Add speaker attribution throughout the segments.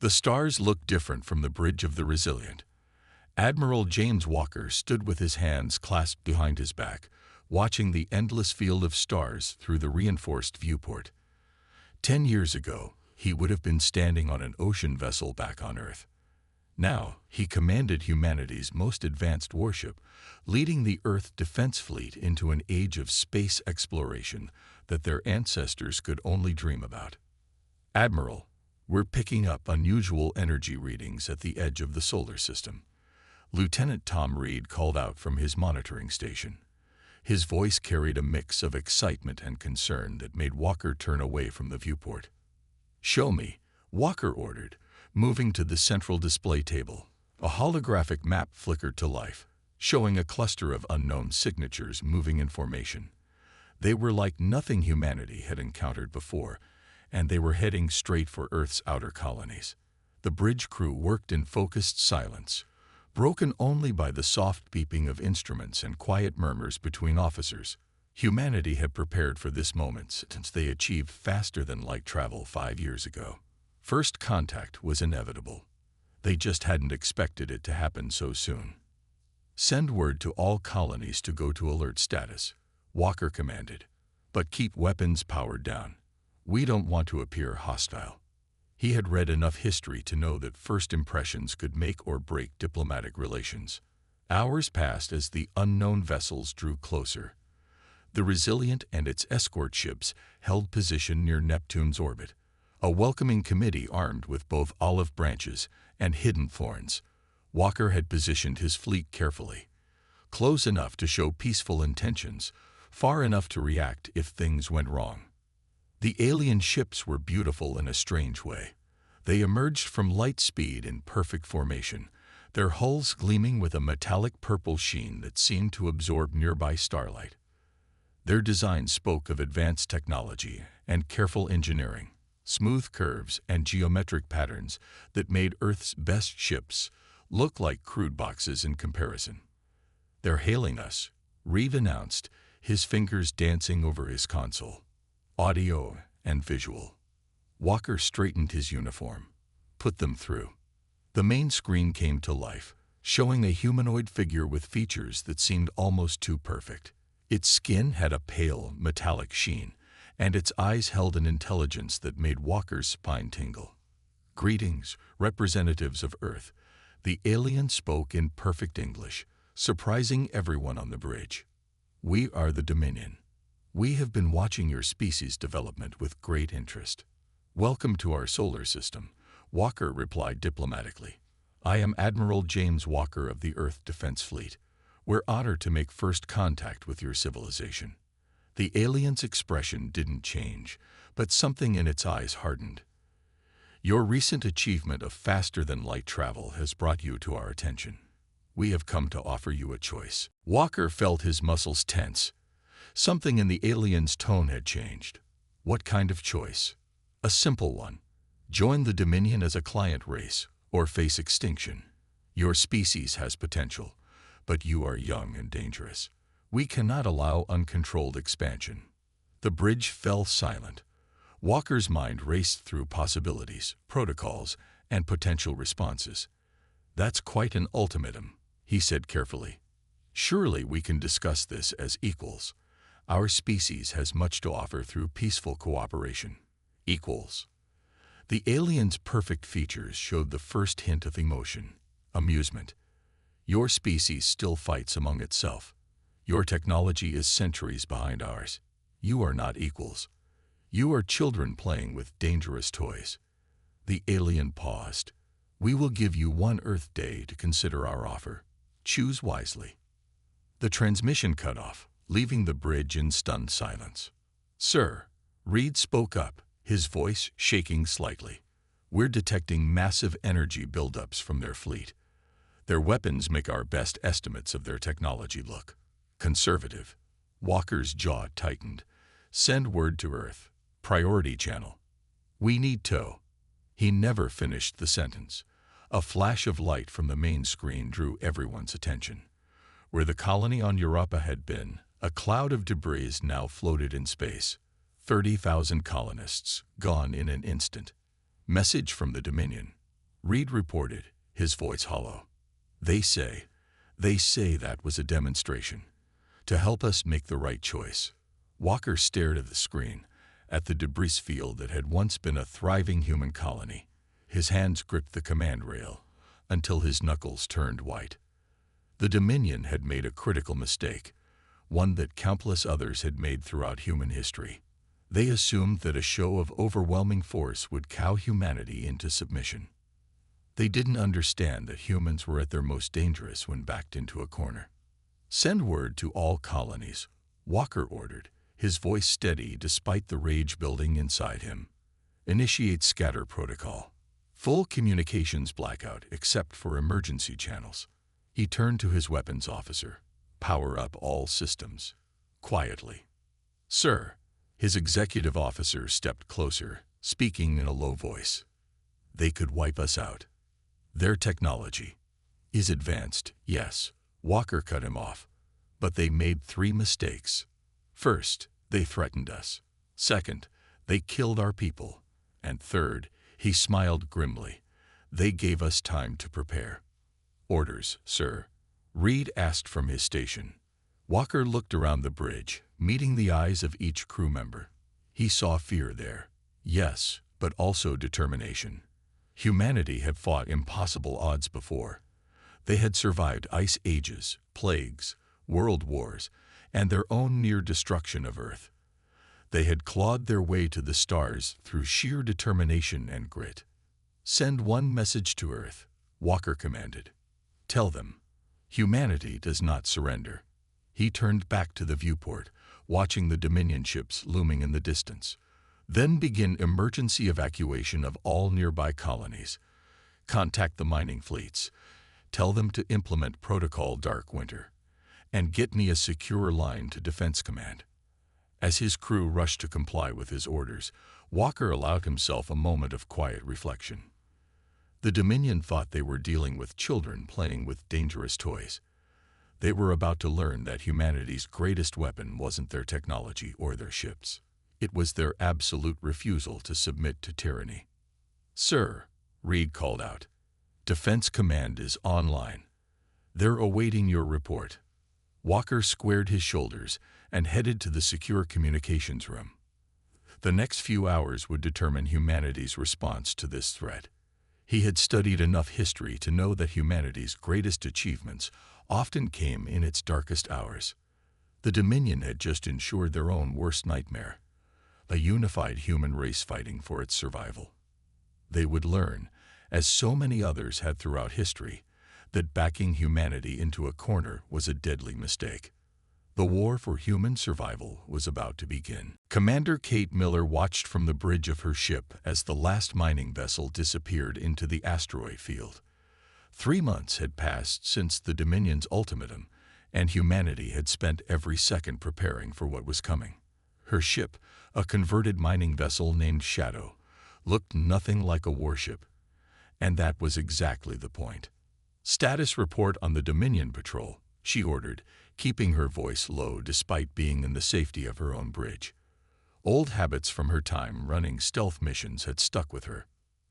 Speaker 1: The stars looked different from the bridge of the Resilient. Admiral James Walker stood with his hands clasped behind his back, watching the endless field of stars through the reinforced viewport. 10 years ago, he would have been standing on an ocean vessel back on Earth. Now, he commanded humanity's most advanced warship, leading the Earth Defense Fleet into an age of space exploration that their ancestors could only dream about. Admiral, we're picking up unusual energy readings at the edge of the solar system. Lieutenant Tom Reed called out from his monitoring station. His voice carried a mix of excitement and concern that made Walker turn away from the viewport. "Show me," Walker ordered, moving to the central display table. A holographic map flickered to life, showing a cluster of unknown signatures moving in formation. They were like nothing humanity had encountered before, and they were heading straight for Earth's outer colonies. The bridge crew worked in focused silence, broken only by the soft beeping of instruments and quiet murmurs between officers. Humanity had prepared for this moment since they achieved faster-than-light travel 5 years ago. First contact was inevitable. They just hadn't expected it to happen so soon. "Send word to all colonies to go to alert status," Walker commanded. "But keep weapons powered down. We don't want to appear hostile." He had read enough history to know that first impressions could make or break diplomatic relations. Hours passed as the unknown vessels drew closer. The Resilient and its escort ships held position near Neptune's orbit, a welcoming committee armed with both olive branches and hidden thorns. Walker had positioned his fleet carefully, close enough to show peaceful intentions, far enough to react if things went wrong. The alien ships were beautiful in a strange way. They emerged from light speed in perfect formation, their hulls gleaming with a metallic purple sheen that seemed to absorb nearby starlight. Their design spoke of advanced technology and careful engineering, smooth curves and geometric patterns that made Earth's best ships look like crude boxes in comparison. "They're hailing us," Reed announced, his fingers dancing over his console. Audio and visual. Walker straightened his uniform. "Put them through." The main screen came to life, showing a humanoid figure with features that seemed almost too perfect. Its skin had a pale, metallic sheen, and its eyes held an intelligence that made Walker's spine tingle. "Greetings, representatives of Earth." The alien spoke in perfect English, surprising everyone on the bridge. "We are the Dominion. We have been watching your species' development with great interest." "Welcome to our solar system," Walker replied diplomatically. "I am Admiral James Walker of the Earth Defense Fleet. We're honored to make first contact with your civilization." The alien's expression didn't change, but something in its eyes hardened. "Your recent achievement of faster-than-light travel has brought you to our attention. We have come to offer you a choice." Walker felt his muscles tense. Something in the alien's tone had changed. "What kind of choice?" "A simple one. Join the Dominion as a client race, or face extinction. Your species has potential, but you are young and dangerous. We cannot allow uncontrolled expansion." The bridge fell silent. Walker's mind raced through possibilities, protocols, and potential responses. "That's quite an ultimatum," he said carefully. "Surely we can discuss this as equals. Our species has much to offer through peaceful cooperation." "Equals." The alien's perfect features showed the first hint of emotion, amusement. "Your species still fights among itself. Your technology is centuries behind ours. You are not equals. You are children playing with dangerous toys." The alien paused. "We will give you one Earth day to consider our offer. Choose wisely." The transmission cut off, leaving the bridge in stunned silence. "Sir," Reed spoke up, his voice shaking slightly. "We're detecting massive energy buildups from their fleet. Their weapons make our best estimates of their technology look conservative." Walker's jaw tightened. "Send word to Earth. Priority channel. We need tow." He never finished the sentence. A flash of light from the main screen drew everyone's attention. Where the colony on Europa had been, a cloud of debris now floated in space. 30,000 colonists, gone in an instant. Message from the Dominion. Reed reported, his voice hollow. They say that was a demonstration, to help us make the right choice. Walker stared at the screen, at the debris field that had once been a thriving human colony. His hands gripped the command rail, until his knuckles turned white. The Dominion had made a critical mistake, one that countless others had made throughout human history. They assumed that a show of overwhelming force would cow humanity into submission. They didn't understand that humans were at their most dangerous when backed into a corner. "Send word to all colonies," Walker ordered, his voice steady despite the rage building inside him. "Initiate scatter protocol. Full communications blackout except for emergency channels." He turned to his weapons officer. "Power up all systems." Quietly. "Sir." His executive officer stepped closer, speaking in a low voice. "They could wipe us out. Their technology is advanced, yes." Walker cut him off. "But they made 3 mistakes. First, they threatened us. Second, they killed our people. And third," he smiled grimly, "they gave us time to prepare." "Orders, sir?" Reed asked from his station. Walker looked around the bridge, meeting the eyes of each crew member. He saw fear there. Yes, but also determination. Humanity had fought impossible odds before. They had survived ice ages, plagues, world wars, and their own near destruction of Earth. They had clawed their way to the stars through sheer determination and grit. "Send one message to Earth," Walker commanded. "Tell them, humanity does not surrender." He turned back to the viewport, watching the Dominion ships looming in the distance. "Then begin emergency evacuation of all nearby colonies. Contact the mining fleets. Tell them to implement Protocol Dark Winter. And get me a secure line to Defense Command." As his crew rushed to comply with his orders, Walker allowed himself a moment of quiet reflection. The Dominion thought they were dealing with children playing with dangerous toys. They were about to learn that humanity's greatest weapon wasn't their technology or their ships. It was their absolute refusal to submit to tyranny. "Sir," Reed called out, "Defense Command is online. They're awaiting your report." Walker squared his shoulders and headed to the secure communications room. The next few hours would determine humanity's response to this threat. He had studied enough history to know that humanity's greatest achievements often came in its darkest hours. The Dominion had just ensured their own worst nightmare, a unified human race fighting for its survival. They would learn, as so many others had throughout history, that backing humanity into a corner was a deadly mistake. The war for human survival was about to begin. Commander Kate Miller watched from the bridge of her ship as the last mining vessel disappeared into the asteroid field. 3 months had passed since the Dominion's ultimatum, and humanity had spent every second preparing for what was coming. Her ship, a converted mining vessel named Shadow, looked nothing like a warship, and that was exactly the point. "Status report on the Dominion patrol," she ordered, keeping her voice low despite being in the safety of her own bridge. Old habits from her time running stealth missions had stuck with her.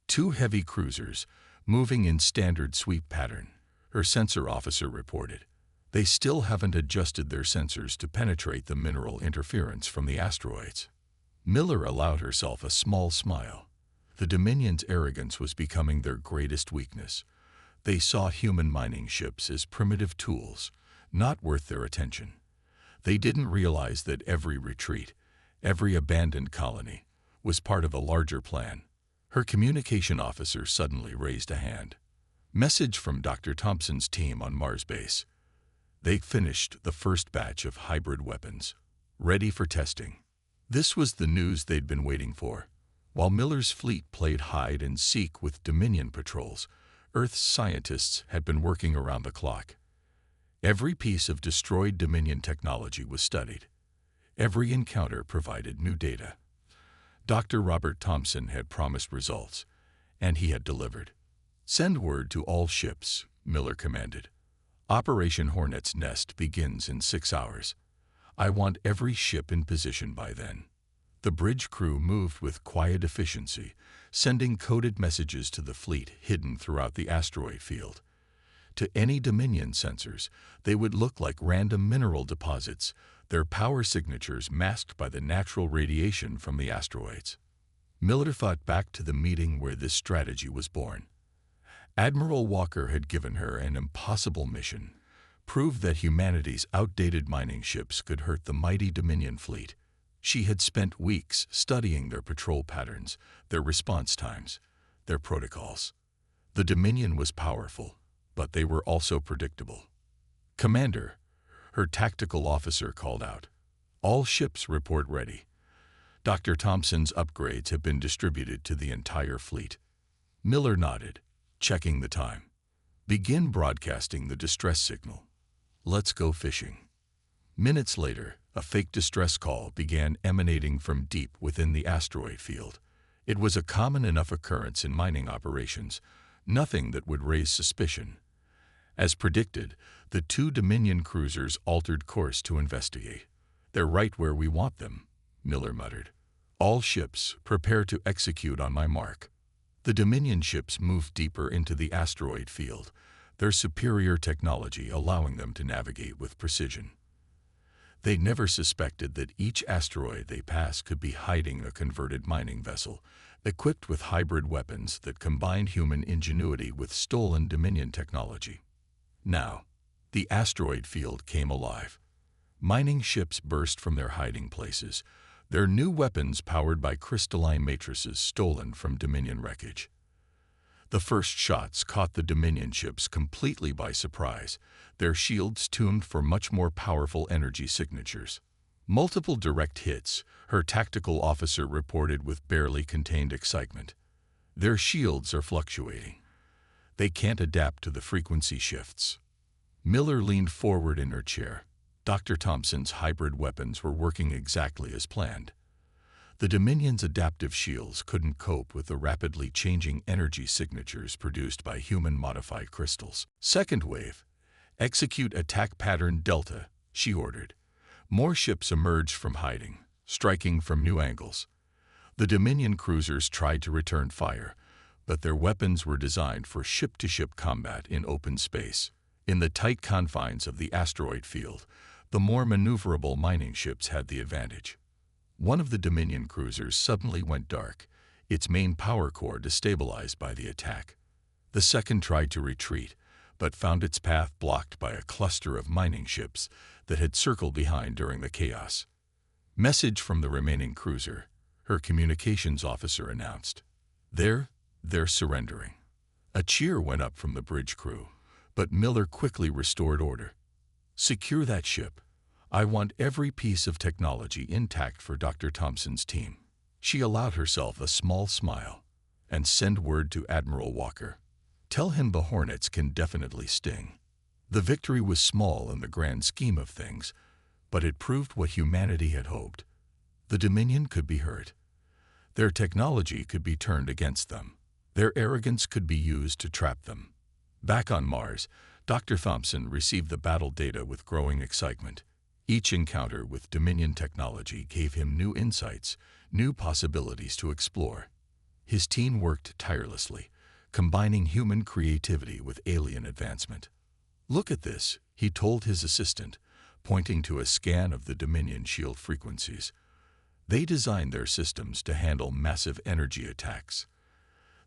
Speaker 1: 2 heavy cruisers, moving in standard sweep pattern, her sensor officer reported. They still haven't adjusted their sensors to penetrate the mineral interference from the asteroids. Miller allowed herself a small smile. The Dominion's arrogance was becoming their greatest weakness. They saw human mining ships as primitive tools, not worth their attention. They didn't realize that every retreat, every abandoned colony, was part of a larger plan. Her communication officer suddenly raised a hand. "Message from Dr. Thompson's team on Mars base. They finished the first batch of hybrid weapons, ready for testing." This was the news they'd been waiting for. While Miller's fleet played hide and seek with Dominion patrols, Earth's scientists had been working around the clock. Every piece of destroyed Dominion technology was studied. Every encounter provided new data. Dr. Robert Thompson had promised results, and he had delivered. "Send word to all ships," Miller commanded. "Operation Hornet's Nest begins in 6 hours. I want every ship in position by then." The bridge crew moved with quiet efficiency, sending coded messages to the fleet hidden throughout the asteroid field. To any Dominion sensors, they would look like random mineral deposits, their power signatures masked by the natural radiation from the asteroids. Miller thought back to the meeting where this strategy was born. Admiral Walker had given her an impossible mission: prove that humanity's outdated mining ships could hurt the mighty Dominion fleet. She had spent weeks studying their patrol patterns, their response times, their protocols. The Dominion was powerful, but they were also predictable. "Commander," her tactical officer called out. "All ships report ready. Dr. Thompson's upgrades have been distributed to the entire fleet." Miller nodded, checking the time. "Begin broadcasting the distress signal. Let's go fishing." Minutes later, a fake distress call began emanating from deep within the asteroid field. It was a common enough occurrence in mining operations, nothing that would raise suspicion. As predicted, the two Dominion cruisers altered course to investigate. "They're right where we want them," Miller muttered. "All ships, prepare to execute on my mark." The Dominion ships moved deeper into the asteroid field, their superior technology allowing them to navigate with precision. They never suspected that each asteroid they passed could be hiding a converted mining vessel, equipped with hybrid weapons that combined human ingenuity with stolen Dominion technology. Now, the asteroid field came alive. Mining ships burst from their hiding places, their new weapons powered by crystalline matrices stolen from Dominion wreckage. The first shots caught the Dominion ships completely by surprise, their shields tuned for much more powerful energy signatures. "Multiple direct hits," her tactical officer reported with barely contained excitement. "Their shields are fluctuating. They can't adapt to the frequency shifts." Miller leaned forward in her chair. Dr. Thompson's hybrid weapons were working exactly as planned. The Dominion's adaptive shields couldn't cope with the rapidly changing energy signatures produced by human-modified crystals. "Second wave. Execute attack pattern Delta," she ordered. More ships emerged from hiding, striking from new angles. The Dominion cruisers tried to return fire, but their weapons were designed for ship-to-ship combat in open space. In the tight confines of the asteroid field, the more maneuverable mining ships had the advantage. One of the Dominion cruisers suddenly went dark, its main power core destabilized by the attack. The second tried to retreat, but found its path blocked by a cluster of mining ships that had circled behind during the chaos. "Message from the remaining cruiser," her communications officer announced. They're surrendering." A cheer went up from the bridge crew, but Miller quickly restored order. "Secure that ship. I want every piece of technology intact for Dr. Thompson's team." She allowed herself a small smile. "And send word to Admiral Walker. Tell him the Hornets can definitely sting." The victory was small in the grand scheme of things, but it proved what humanity had hoped. The Dominion could be hurt. Their technology could be turned against them. Their arrogance could be used to trap them. Back on Mars, Dr. Thompson received the battle data with growing excitement. Each encounter with Dominion technology gave him new insights, new possibilities to explore. His team worked tirelessly, combining human creativity with alien advancement. "Look at this," he told his assistant, pointing to a scan of the Dominion shield frequencies. "They designed their systems to handle massive energy attacks.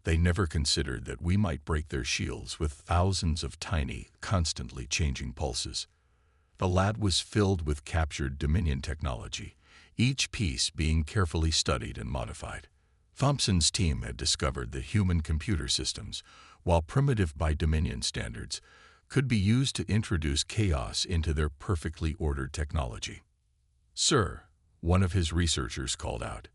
Speaker 1: They never considered that we might break their shields with thousands of tiny, constantly changing pulses." The lab was filled with captured Dominion technology, each piece being carefully studied and modified. Thompson's team had discovered that human computer systems, while primitive by Dominion standards, could be used to introduce chaos into their perfectly ordered technology. "Sir," one of his researchers called out,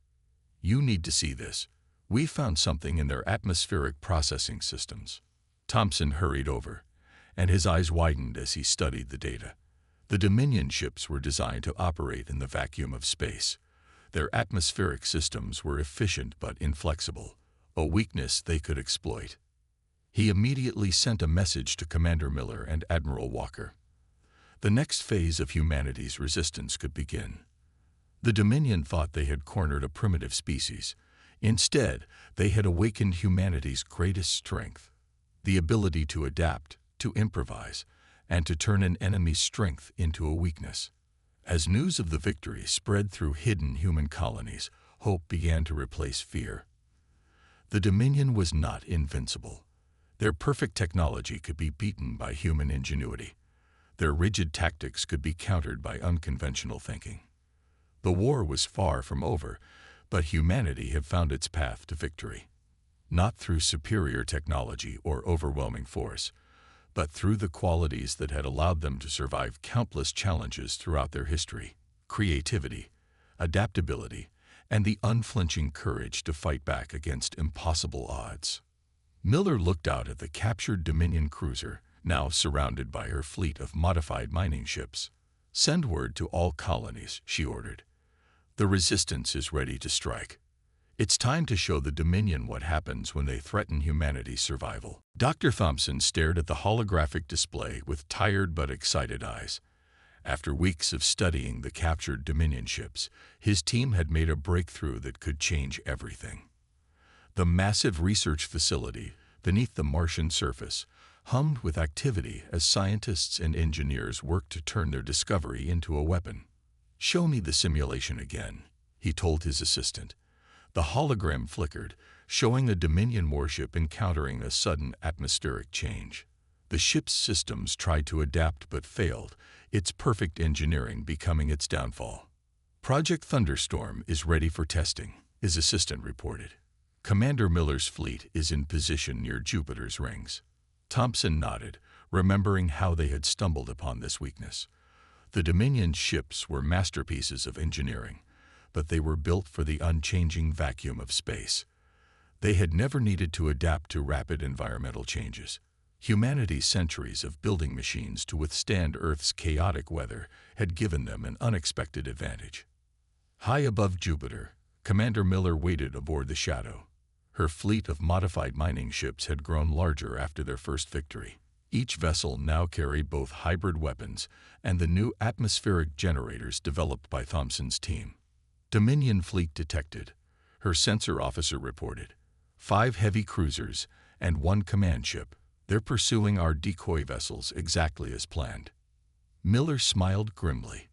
Speaker 1: "you need to see this. We found something in their atmospheric processing systems." Thompson hurried over, and his eyes widened as he studied the data. The Dominion ships were designed to operate in the vacuum of space. Their atmospheric systems were efficient but inflexible, a weakness they could exploit. He immediately sent a message to Commander Miller and Admiral Walker. The next phase of humanity's resistance could begin. The Dominion thought they had cornered a primitive species. Instead, they had awakened humanity's greatest strength, the ability to adapt, to improvise, and to turn an enemy's strength into a weakness. As news of the victory spread through hidden human colonies, hope began to replace fear. The Dominion was not invincible. Their perfect technology could be beaten by human ingenuity. Their rigid tactics could be countered by unconventional thinking. The war was far from over, but humanity had found its path to victory. Not through superior technology or overwhelming force, but through the qualities that had allowed them to survive countless challenges throughout their history: creativity, adaptability, and the unflinching courage to fight back against impossible odds. Miller looked out at the captured Dominion cruiser, now surrounded by her fleet of modified mining ships. "Send word to all colonies," she ordered. "The resistance is ready to strike. It's time to show the Dominion what happens when they threaten humanity's survival." Dr. Thompson stared at the holographic display with tired but excited eyes. After weeks of studying the captured Dominion ships, his team had made a breakthrough that could change everything. The massive research facility beneath the Martian surface hummed with activity as scientists and engineers worked to turn their discovery into a weapon. "Show me the simulation again," he told his assistant. The hologram flickered, showing the Dominion warship encountering a sudden atmospheric change. The ship's systems tried to adapt but failed, its perfect engineering becoming its downfall. "Project Thunderstorm is ready for testing," his assistant reported. "Commander Miller's fleet is in position near Jupiter's rings." Thompson nodded, remembering how they had stumbled upon this weakness. The Dominion ships were masterpieces of engineering, but they were built for the unchanging vacuum of space. They had never needed to adapt to rapid environmental changes. Humanity's centuries of building machines to withstand Earth's chaotic weather had given them an unexpected advantage. High above Jupiter, Commander Miller waited aboard the Shadow. Her fleet of modified mining ships had grown larger after their first victory. Each vessel now carried both hybrid weapons and the new atmospheric generators developed by Thompson's team. "Dominion fleet detected," her sensor officer reported. "5 heavy cruisers and 1 command ship. They're pursuing our decoy vessels exactly as planned." Miller smiled grimly.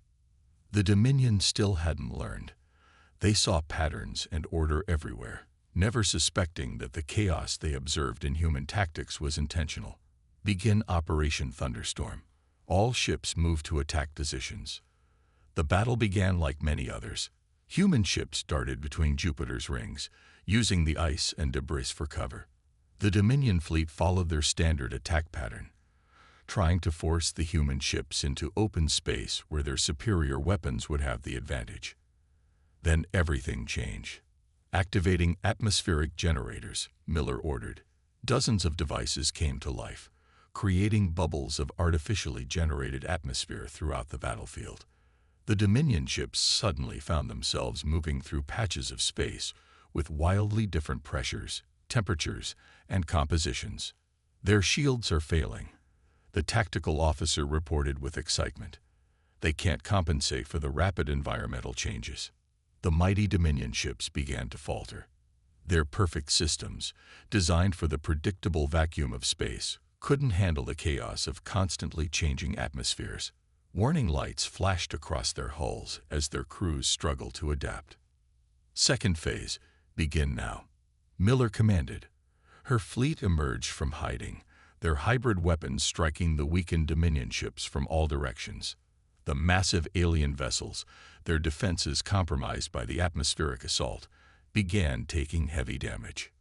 Speaker 1: The Dominion still hadn't learned. They saw patterns and order everywhere, never suspecting that the chaos they observed in human tactics was intentional. "Begin Operation Thunderstorm." All ships moved to attack positions. The battle began like many others. Human ships darted between Jupiter's rings, using the ice and debris for cover. The Dominion fleet followed their standard attack pattern, trying to force the human ships into open space where their superior weapons would have the advantage. Then everything changed. "Activating atmospheric generators," Miller ordered. Dozens of devices came to life, creating bubbles of artificially generated atmosphere throughout the battlefield. The Dominion ships suddenly found themselves moving through patches of space with wildly different pressures, temperatures, and compositions. "Their shields are failing," the tactical officer reported with excitement. "They can't compensate for the rapid environmental changes." The mighty Dominion ships began to falter. Their perfect systems, designed for the predictable vacuum of space, couldn't handle the chaos of constantly changing atmospheres. Warning lights flashed across their hulls as their crews struggled to adapt. "Second phase, begin now," Miller commanded. Her fleet emerged from hiding, their hybrid weapons striking the weakened Dominion ships from all directions. The massive alien vessels, their defenses compromised by the atmospheric assault, began taking heavy damage.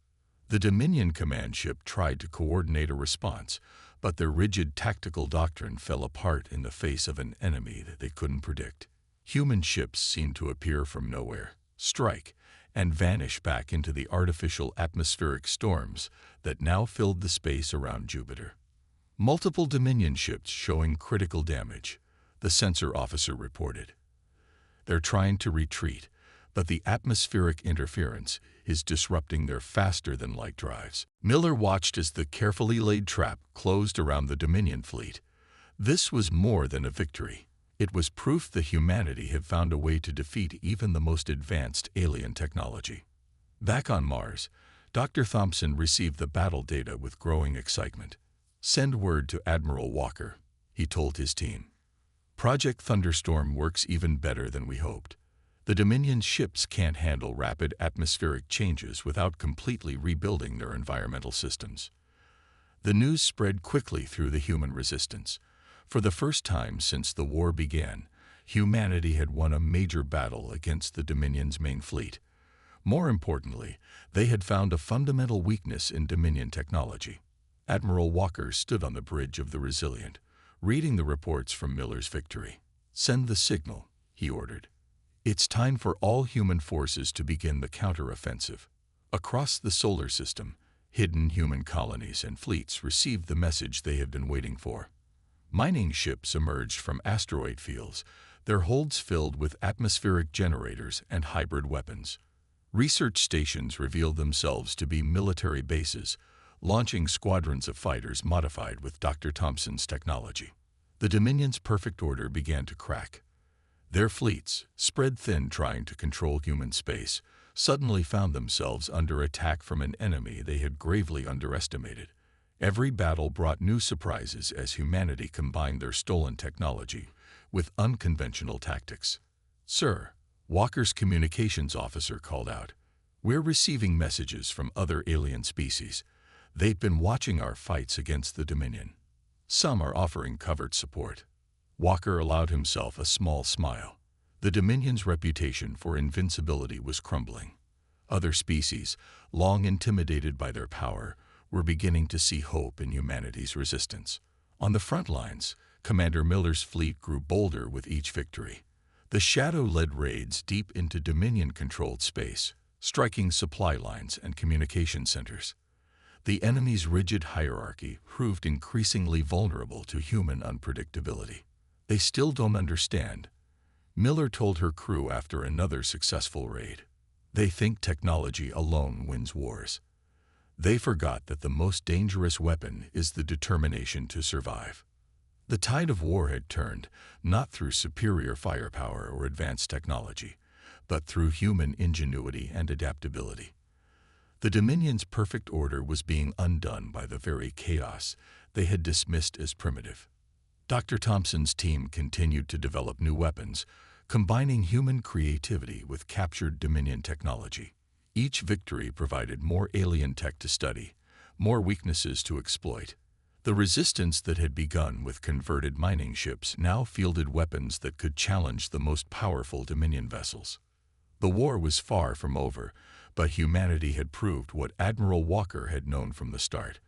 Speaker 1: The Dominion command ship tried to coordinate a response, but their rigid tactical doctrine fell apart in the face of an enemy that they couldn't predict. Human ships seemed to appear from nowhere, strike, and vanish back into the artificial atmospheric storms that now filled the space around Jupiter. "Multiple Dominion ships showing critical damage," the sensor officer reported. "They're trying to retreat, but the atmospheric interference is disrupting their faster-than-light drives." Miller watched as the carefully laid trap closed around the Dominion fleet. This was more than a victory. It was proof that humanity had found a way to defeat even the most advanced alien technology. Back on Mars, Dr. Thompson received the battle data with growing excitement. "Send word to Admiral Walker," he told his team. "Project Thunderstorm works even better than we hoped. The Dominion's ships can't handle rapid atmospheric changes without completely rebuilding their environmental systems." The news spread quickly through the human resistance. For the first time since the war began, humanity had won a major battle against the Dominion's main fleet. More importantly, they had found a fundamental weakness in Dominion technology. Admiral Walker stood on the bridge of the Resilient, reading the reports from Miller's victory. "Send the signal," he ordered. "It's time for all human forces to begin the counteroffensive." Across the solar system, hidden human colonies and fleets received the message they had been waiting for. Mining ships emerged from asteroid fields, their holds filled with atmospheric generators and hybrid weapons. Research stations revealed themselves to be military bases, launching squadrons of fighters modified with Dr. Thompson's technology. The Dominion's perfect order began to crack. Their fleets, spread thin trying to control human space, suddenly found themselves under attack from an enemy they had gravely underestimated. Every battle brought new surprises as humanity combined their stolen technology with unconventional tactics. "Sir," Walker's communications officer called out, "we're receiving messages from other alien species. They've been watching our fights against the Dominion. Some are offering covert support." Walker allowed himself a small smile. The Dominion's reputation for invincibility was crumbling. Other species, long intimidated by their power, were beginning to see hope in humanity's resistance. On the front lines, Commander Miller's fleet grew bolder with each victory. The Shadow led raids deep into Dominion-controlled space, striking supply lines and communication centers. The enemy's rigid hierarchy proved increasingly vulnerable to human unpredictability. "They still don't understand," Miller told her crew after another successful raid. "They think technology alone wins wars. They forgot that the most dangerous weapon is the determination to survive." The tide of war had turned, not through superior firepower or advanced technology, but through human ingenuity and adaptability. The Dominion's perfect order was being undone by the very chaos they had dismissed as primitive. Dr. Thompson's team continued to develop new weapons, combining human creativity with captured Dominion technology. Each victory provided more alien tech to study, more weaknesses to exploit. The resistance that had begun with converted mining ships now fielded weapons that could challenge the most powerful Dominion vessels. The war was far from over, but humanity had proved what Admiral Walker had known from the start.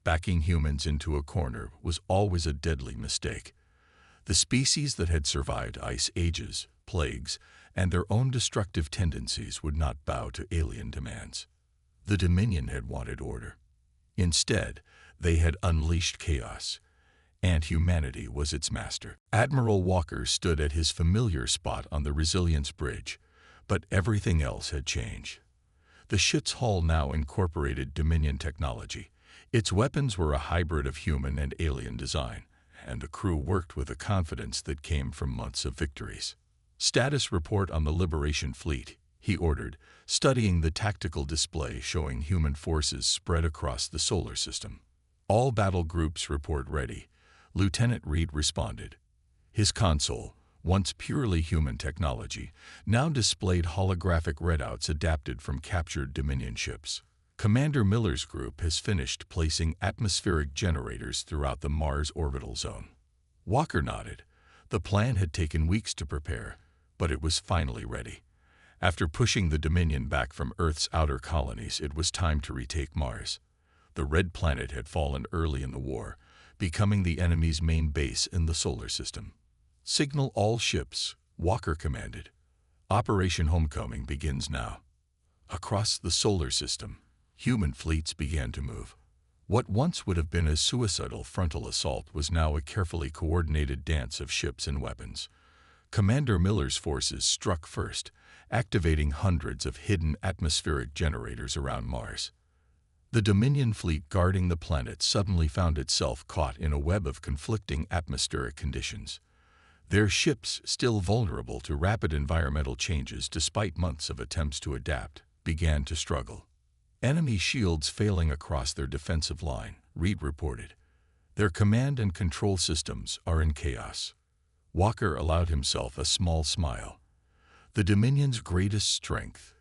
Speaker 1: Backing humans into a corner was always a deadly mistake. The species that had survived ice ages, plagues, and their own destructive tendencies would not bow to alien demands. The Dominion had wanted order. Instead, they had unleashed chaos, and humanity was its master. Admiral Walker stood at his familiar spot on the Resilience Bridge, but everything else had changed. The ship's hull now incorporated Dominion technology. Its weapons were a hybrid of human and alien design, and the crew worked with a confidence that came from months of victories. "Status report on the Liberation Fleet," he ordered, studying the tactical display showing human forces spread across the solar system. "All battle groups report ready," Lieutenant Reed responded. His console, once purely human technology, now displayed holographic readouts adapted from captured Dominion ships. "Commander Miller's group has finished placing atmospheric generators throughout the Mars orbital zone." Walker nodded. The plan had taken weeks to prepare, but it was finally ready. After pushing the Dominion back from Earth's outer colonies, it was time to retake Mars. The Red Planet had fallen early in the war, becoming the enemy's main base in the solar system. "Signal all ships," Walker commanded. "Operation Homecoming begins now." Across the solar system, human fleets began to move. What once would have been a suicidal frontal assault was now a carefully coordinated dance of ships and weapons. Commander Miller's forces struck first, activating hundreds of hidden atmospheric generators around Mars. The Dominion fleet guarding the planet suddenly found itself caught in a web of conflicting atmospheric conditions. Their ships, still vulnerable to rapid environmental changes despite months of attempts to adapt, began to struggle. Enemy shields failing across their defensive line, Reed reported. Their command and control systems are in chaos. Walker allowed himself a small smile. The Dominion's greatest strength,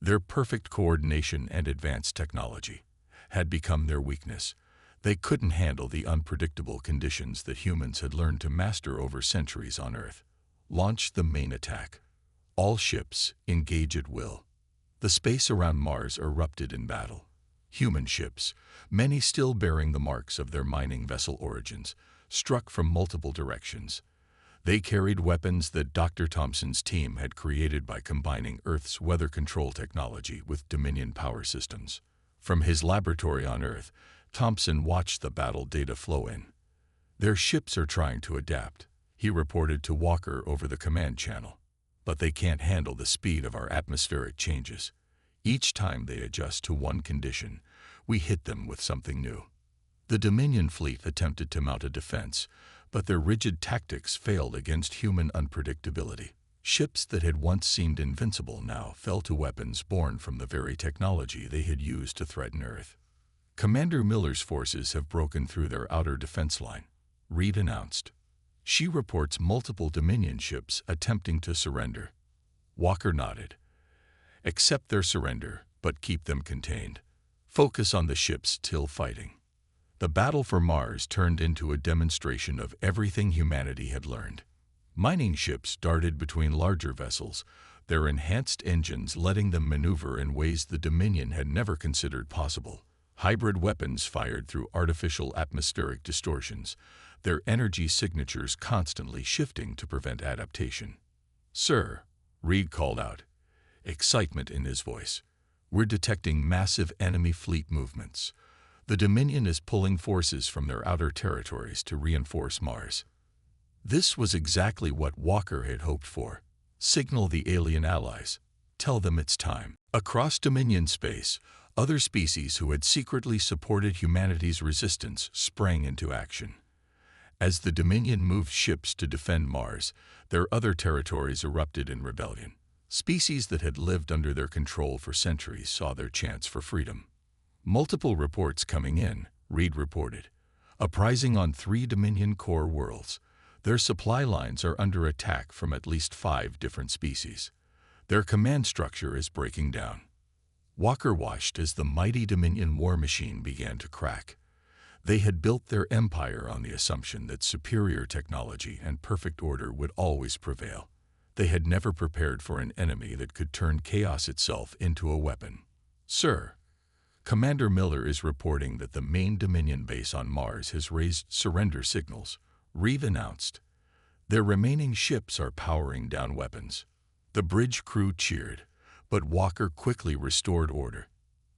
Speaker 1: their perfect coordination and advanced technology, had become their weakness. They couldn't handle the unpredictable conditions that humans had learned to master over centuries on Earth. Launch the main attack. All ships engage at will. The space around Mars erupted in battle. Human ships, many still bearing the marks of their mining vessel origins, struck from multiple directions. They carried weapons that Dr. Thompson's team had created by combining Earth's weather control technology with Dominion power systems. From his laboratory on Earth, Thompson watched the battle data flow in. Their ships are trying to adapt, he reported to Walker over the command channel. But they can't handle the speed of our atmospheric changes. Each time they adjust to one condition, we hit them with something new. The Dominion fleet attempted to mount a defense, but their rigid tactics failed against human unpredictability. Ships that had once seemed invincible now fell to weapons born from the very technology they had used to threaten Earth. Commander Miller's forces have broken through their outer defense line, Reed announced. She reports multiple Dominion ships attempting to surrender. Walker nodded. Accept their surrender, but keep them contained. Focus on the ships still fighting. The battle for Mars turned into a demonstration of everything humanity had learned. Mining ships darted between larger vessels, their enhanced engines letting them maneuver in ways the Dominion had never considered possible. Hybrid weapons fired through artificial atmospheric distortions, their energy signatures constantly shifting to prevent adaptation. Sir, Reed called out, excitement in his voice. We're detecting massive enemy fleet movements. The Dominion is pulling forces from their outer territories to reinforce Mars. This was exactly what Walker had hoped for. Signal the alien allies. Tell them it's time. Across Dominion space, other species who had secretly supported humanity's resistance sprang into action. As the Dominion moved ships to defend Mars, their other territories erupted in rebellion. Species that had lived under their control for centuries saw their chance for freedom. Multiple reports coming in, Reed reported. Uprising on 3 Dominion core worlds. Their supply lines are under attack from at least 5 different species. Their command structure is breaking down. Walker watched as the mighty Dominion war machine began to crack. They had built their empire on the assumption that superior technology and perfect order would always prevail. They had never prepared for an enemy that could turn chaos itself into a weapon. Sir, Commander Miller is reporting that the main Dominion base on Mars has raised surrender signals, Reed announced. Their remaining ships are powering down weapons. The bridge crew cheered, but Walker quickly restored order.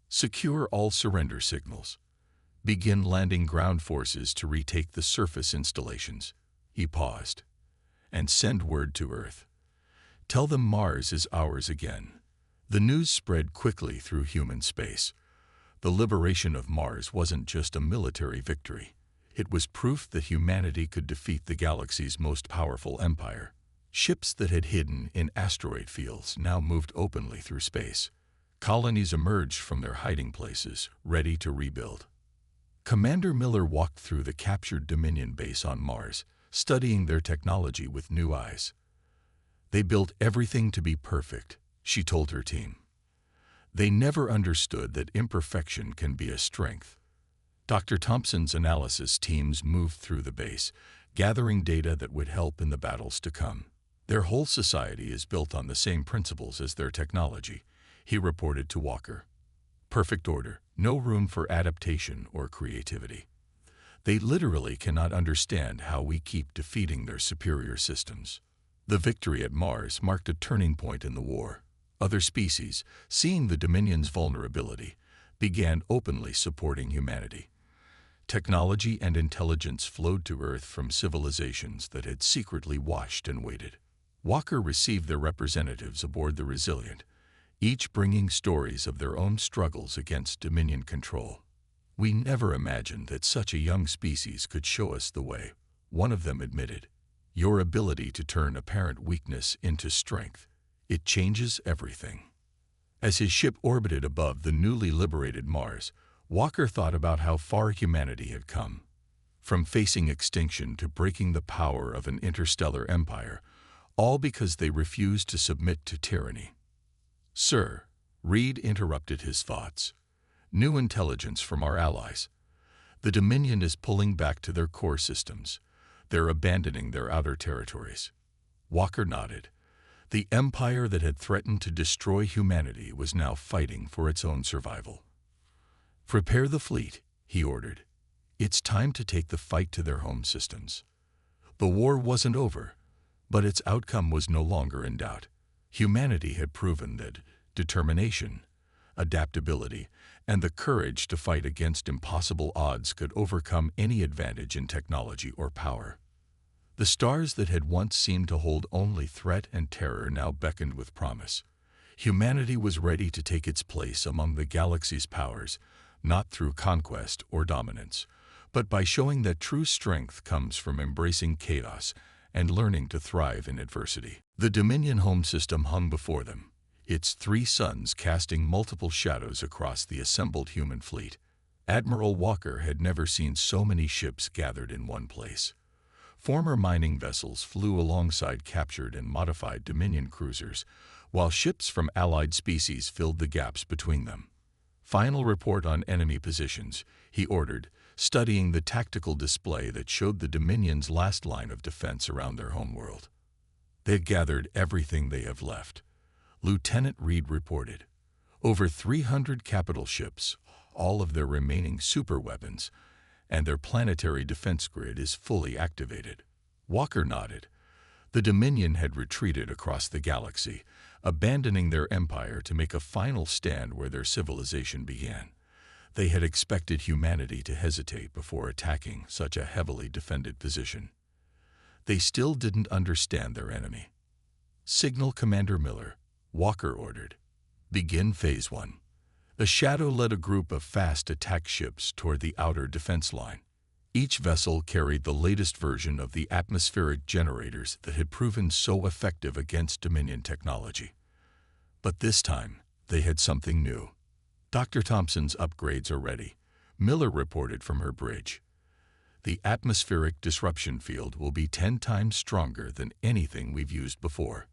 Speaker 1: Secure all surrender signals. Begin landing ground forces to retake the surface installations. He paused. And send word to Earth. Tell them Mars is ours again. The news spread quickly through human space. The liberation of Mars wasn't just a military victory. It was proof that humanity could defeat the galaxy's most powerful empire. Ships that had hidden in asteroid fields now moved openly through space. Colonies emerged from their hiding places, ready to rebuild. Commander Miller walked through the captured Dominion base on Mars, studying their technology with new eyes. They built everything to be perfect, she told her team. They never understood that imperfection can be a strength. Dr. Thompson's analysis teams moved through the base, gathering data that would help in the battles to come. Their whole society is built on the same principles as their technology, he reported to Walker. Perfect order, no room for adaptation or creativity. They literally cannot understand how we keep defeating their superior systems. The victory at Mars marked a turning point in the war. Other species, seeing the Dominion's vulnerability, began openly supporting humanity. Technology and intelligence flowed to Earth from civilizations that had secretly watched and waited. Walker received their representatives aboard the Resilient, each bringing stories of their own struggles against Dominion control. We never imagined that such a young species could show us the way, one of them admitted. Your ability to turn apparent weakness into strength. It changes everything. As his ship orbited above the newly liberated Mars, Walker thought about how far humanity had come. From facing extinction to breaking the power of an interstellar empire, all because they refused to submit to tyranny. "Sir," Reed interrupted his thoughts. "New intelligence from our allies. The Dominion is pulling back to their core systems. They're abandoning their outer territories." Walker nodded. The empire that had threatened to destroy humanity was now fighting for its own survival. "Prepare the fleet," he ordered. "It's time to take the fight to their home systems." The war wasn't over, but its outcome was no longer in doubt. Humanity had proven that determination, adaptability, and the courage to fight against impossible odds could overcome any advantage in technology or power. The stars that had once seemed to hold only threat and terror now beckoned with promise. Humanity was ready to take its place among the galaxy's powers, not through conquest or dominance, but by showing that true strength comes from embracing chaos and learning to thrive in adversity. The Dominion home system hung before them, its 3 suns casting multiple shadows across the assembled human fleet. Admiral Walker had never seen so many ships gathered in one place. Former mining vessels flew alongside captured and modified Dominion cruisers, while ships from allied species filled the gaps between them. "Final report on enemy positions," he ordered, studying the tactical display that showed the Dominion's last line of defense around their homeworld. "They've gathered everything they have left," Lieutenant Reed reported. "Over 300 capital ships, all of their remaining superweapons, and their planetary defense grid is fully activated." Walker nodded. The Dominion had retreated across the galaxy, abandoning their empire to make a final stand where their civilization began. They had expected humanity to hesitate before attacking such a heavily defended position. They still didn't understand their enemy. "Signal Commander Miller," Walker ordered. "Begin Phase 1. The Shadow led a group of fast attack ships toward the outer defense line. Each vessel carried the latest version of the atmospheric generators that had proven so effective against Dominion technology. But this time, they had something new. "Dr. Thompson's upgrades are ready," Miller reported from her bridge. "The atmospheric disruption field will be 10 times stronger than anything we've used before."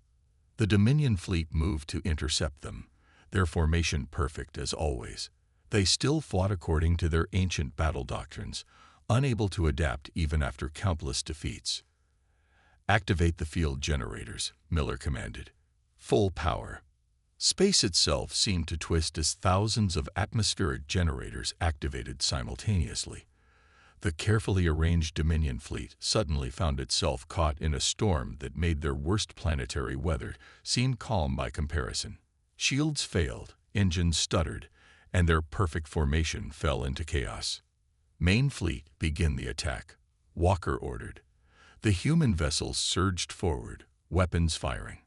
Speaker 1: The Dominion fleet moved to intercept them, their formation perfect as always. They still fought according to their ancient battle doctrines, unable to adapt even after countless defeats. "Activate the field generators," Miller commanded. "Full power." Space itself seemed to twist as thousands of atmospheric generators activated simultaneously. The carefully arranged Dominion fleet suddenly found itself caught in a storm that made their worst planetary weather seem calm by comparison. Shields failed, engines stuttered, and their perfect formation fell into chaos. "Main fleet, begin the attack," Walker ordered. The human vessels surged forward, weapons firing.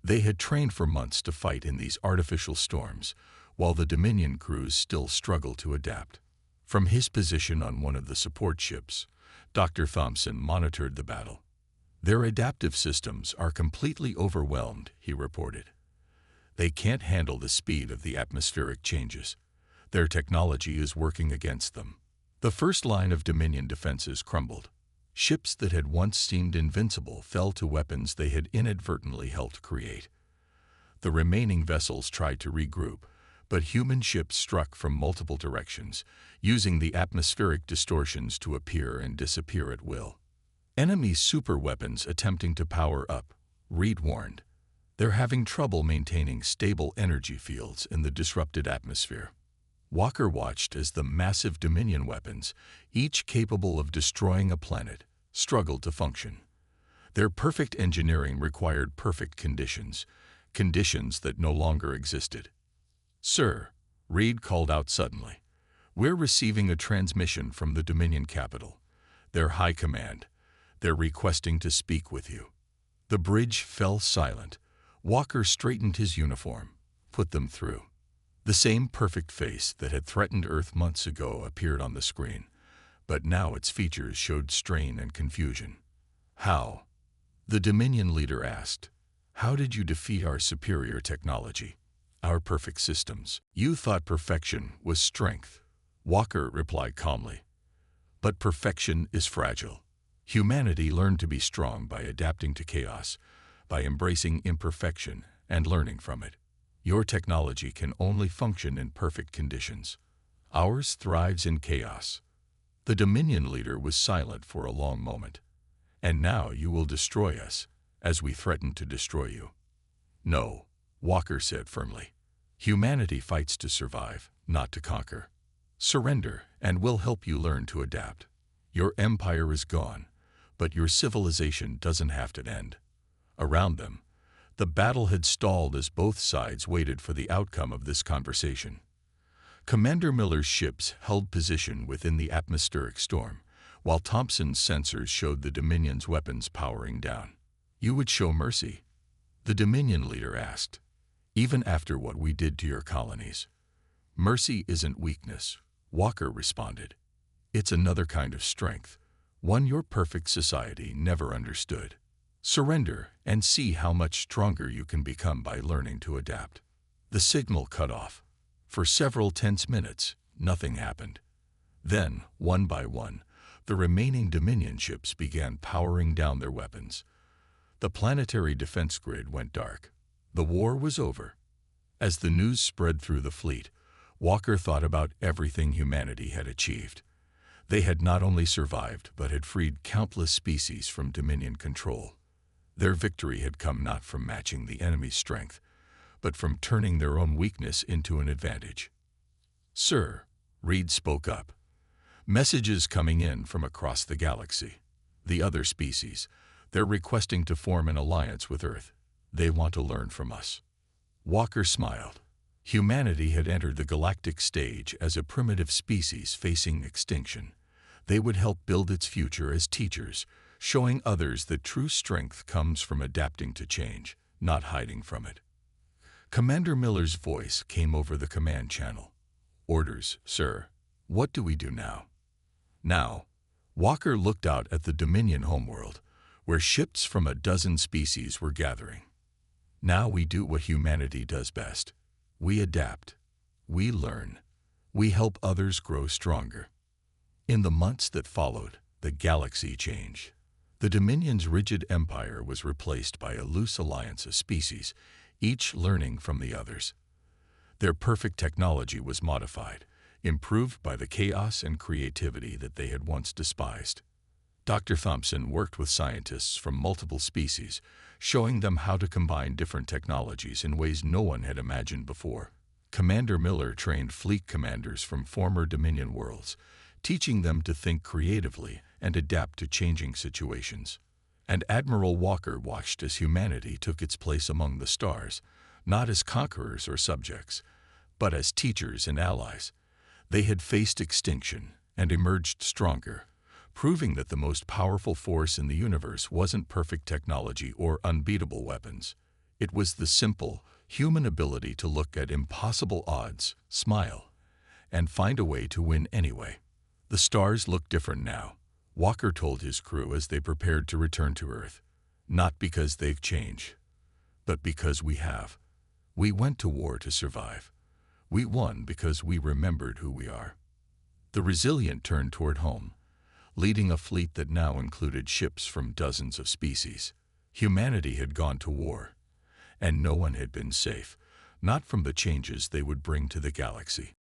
Speaker 1: They had trained for months to fight in these artificial storms, while the Dominion crews still struggled to adapt. From his position on one of the support ships, Dr. Thompson monitored the battle. "Their adaptive systems are completely overwhelmed," he reported. "They can't handle the speed of the atmospheric changes. Their technology is working against them." The first line of Dominion defenses crumbled. Ships that had once seemed invincible fell to weapons they had inadvertently helped create. The remaining vessels tried to regroup, but human ships struck from multiple directions, using the atmospheric distortions to appear and disappear at will. "Enemy superweapons attempting to power up," Reed warned. "They're having trouble maintaining stable energy fields in the disrupted atmosphere." Walker watched as the massive Dominion weapons, each capable of destroying a planet, struggled to function. Their perfect engineering required perfect conditions, conditions that no longer existed. "Sir," Reed called out suddenly, "we're receiving a transmission from the Dominion capital. Their high command. They're requesting to speak with you." The bridge fell silent. Walker straightened his uniform, put them through. The same perfect face that had threatened Earth months ago appeared on the screen, but now its features showed strain and confusion. "How?" The Dominion leader asked, "How did you defeat our superior technology, our perfect systems? You thought perfection was strength." Walker replied calmly, "But perfection is fragile. Humanity learned to be strong by adapting to chaos, by embracing imperfection and learning from it. Your technology can only function in perfect conditions. Ours thrives in chaos." The Dominion leader was silent for a long moment. "And now you will destroy us, as we threatened to destroy you." "No," Walker said firmly. "Humanity fights to survive, not to conquer. Surrender, and we'll help you learn to adapt. Your empire is gone, but your civilization doesn't have to end." Around them, the battle had stalled as both sides waited for the outcome of this conversation. Commander Miller's ships held position within the atmospheric storm, while Thompson's sensors showed the Dominion's weapons powering down. "You would show mercy?" the Dominion leader asked. "Even after what we did to your colonies?" "Mercy isn't weakness," Walker responded. "It's another kind of strength, one your perfect society never understood. Surrender and see how much stronger you can become by learning to adapt." The signal cut off. For several tense minutes, nothing happened. Then, one by one, the remaining Dominion ships began powering down their weapons. The planetary defense grid went dark. The war was over. As the news spread through the fleet, Walker thought about everything humanity had achieved. They had not only survived, but had freed countless species from Dominion control. Their victory had come not from matching the enemy's strength, but from turning their own weakness into an advantage. "Sir," Reed spoke up. "Messages coming in from across the galaxy. The other species, they're requesting to form an alliance with Earth. They want to learn from us." Walker smiled. Humanity had entered the galactic stage as a primitive species facing extinction. They would help build its future as teachers, showing others that true strength comes from adapting to change, not hiding from it. Commander Miller's voice came over the command channel. "Orders, sir. What do we do now?" Now, Walker looked out at the Dominion homeworld, where ships from a dozen species were gathering. "Now we do what humanity does best. We adapt. We learn. We help others grow stronger." In the months that followed, the galaxy changed. The Dominion's rigid empire was replaced by a loose alliance of species, each learning from the others. Their perfect technology was modified, improved by the chaos and creativity that they had once despised. Dr. Thompson worked with scientists from multiple species, showing them how to combine different technologies in ways no one had imagined before. Commander Miller trained fleet commanders from former Dominion worlds, teaching them to think creatively and adapt to changing situations. And Admiral Walker watched as humanity took its place among the stars, not as conquerors or subjects, but as teachers and allies. They had faced extinction and emerged stronger, proving that the most powerful force in the universe wasn't perfect technology or unbeatable weapons. It was the simple, human ability to look at impossible odds, smile, and find a way to win anyway. The stars look different now, Walker told his crew as they prepared to return to Earth. Not because they've changed, but because we have. We went to war to survive. We won because we remembered who we are. The Resilient turned toward home, leading a fleet that now included ships from dozens of species. Humanity had gone to war, and no one had been safe, not from the changes they would bring to the galaxy.